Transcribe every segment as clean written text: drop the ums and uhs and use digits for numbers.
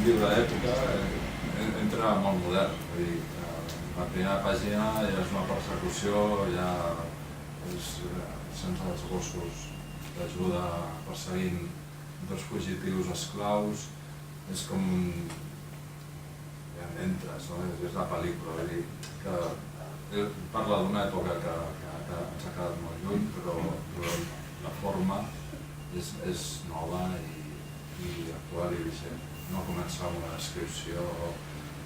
llibre d'època, entra molt modern. Vull dir, la primera pàgina ja és una persecució, ja és sense els gossos d'ajuda perseguint dos fugitius esclaus, és com un... ja entres, no? És la pel·lícula, vull dir que parla d'una època que ens ha quedat molt lluny, però la forma és nova i actual i vigent. No comença amb una descripció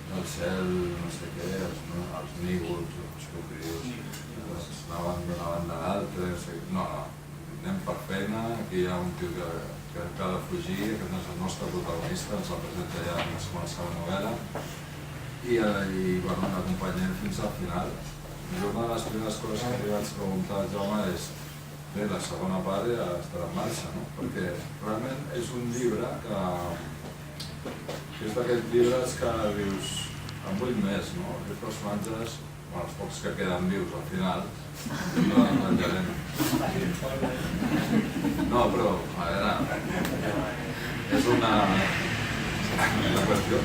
del cel, no sé què, els nígols, els cocodrils, anaven d'una banda a l'altra, no, anem per feina, aquí hi ha un tio que ha de fugir, aquest no és el nostre protagonista, ens el presenta ja en començar la novel·la, i l'acompanyem fins al final. Una de les primeres coses que li vaig preguntar al Jaume és bé, la segona part ja estarà en marxa, no? Perquè realment és un llibre que és d'aquests llibres que dius en vull més, no? Aquests personatges, els pocs que queden vius al final, no els menjarem. No, però, a veure, és una qüestió,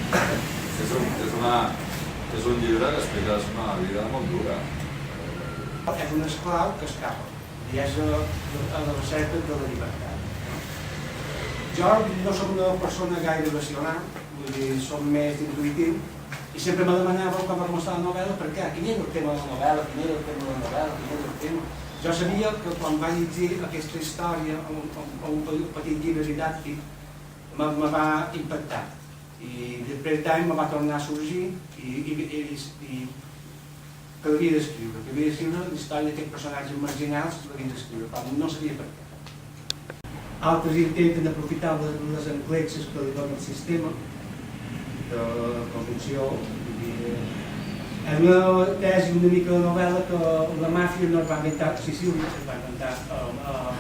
és un llibre que explica una vida molt dura. És un esclau que escapa i és a la recerca de la llibertat. Jo no soc una persona gaire racional, vull dir, soc més intuïtiu, i sempre me demanava quan va començar la novel·la per què, quin era el tema de la novel·la, quin era el tema de la novel·la, quin era el tema. Jo sabia que quan vaig llegir aquesta història a un petit llibre didàctic me va impactar. I després d'any me va tornar a sorgir i que havia d'escriure la història d'aquests personatges marginals, l'havia d'escriure, però no sabia per què. Altres intenten aprofitar les encletxes que li dona el sistema de conducció. És una tesi una mica de novel·la que la màfia no es va inventar a Sicília, es va inventar a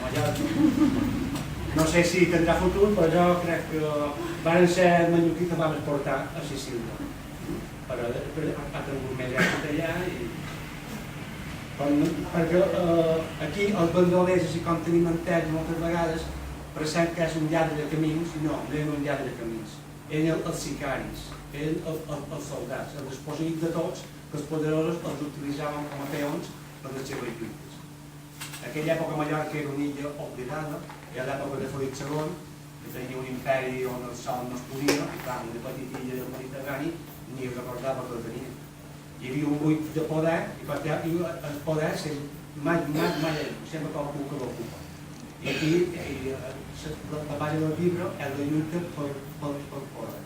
Mallorca. No sé si tindrà futur, però jo crec que van ser mallorquí que vam exportar a Sicília. Però ha tingut més èxit allà i... Perquè aquí els bandolers, com tenim entès moltes vegades, pensem que és un lladre de camins, i no és un lladre de camins. Eren els sicaris, eren els soldats, els desposits de tots, que els poderosos els utilitzaven com a peons per les seves lluites. En aquella època Mallorca era una illa oblidada, i a l'època de Felip II, que tenia un imperi on el sol no es podia, i clar, una petita illa del Mediterrani ni recordava que el tenia. Hi havia un buit de poder, i el poder mai sempre algú que l'ocupa. I aquí, la base del llibre és la lluita pel poder.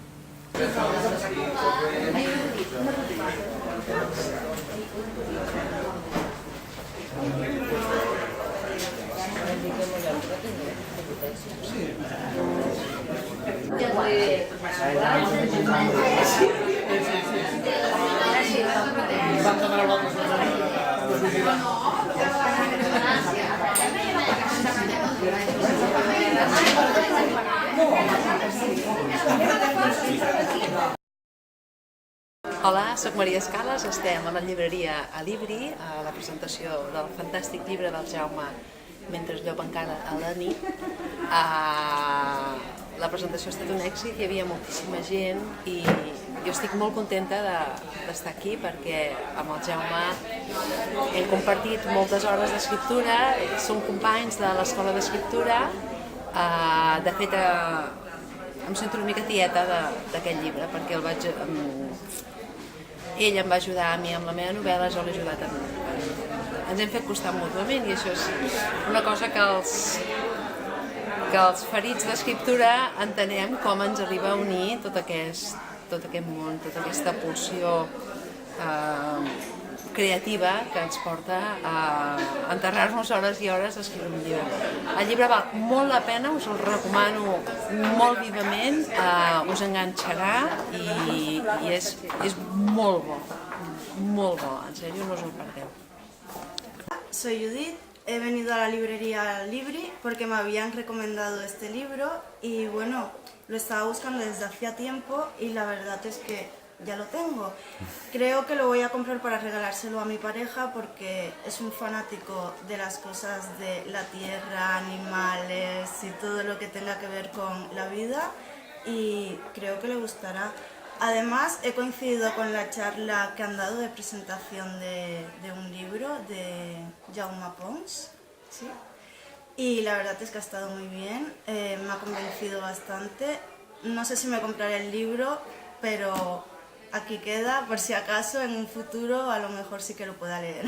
Hola, soc Maria Escales, estem a la llibreria Alibri, a la presentació del fantàstic llibre del Jaume Mentre el llop encara a la nit. La presentació ha estat un èxit, hi havia moltíssima gent i jo estic molt contenta d'estar aquí perquè amb el Jaume hem compartit moltes hores d'escriptura, som companys de l'escola d'escriptura, de fet em sento una mica tieta d'aquest llibre perquè ell em va ajudar a mi amb la meva novel·la, jo l'he ajudat ens hem fet costat mútuament i això és una cosa que els ferits d'escriptura entenem com ens arriba a unir tot aquest món, tota aquesta pulsió creativa que ens porta a enterrar-nos hores i hores a escriure un llibre. El llibre val molt la pena, us el recomano molt vivament, us enganxarà i és molt bo, en sèrio, no us el perdeu. Soy Judith, he venido a la librería Libri porque me habían recomendado este libro y bueno, lo estaba buscando desde hacía tiempo y la verdad es que ya lo tengo. Creo que lo voy a comprar para regalárselo a mi pareja porque es un fanático de las cosas de la tierra, animales y todo lo que tenga que ver con la vida y creo que le gustará. Además, he coincidido con la charla que han dado de presentación de un libro de Jaume Pons, ¿sí? Y la verdad es que ha estado muy bien, me ha convencido bastante. No sé si me compraré el libro, pero aquí queda, por si acaso en un futuro a lo mejor sí que lo pueda leer.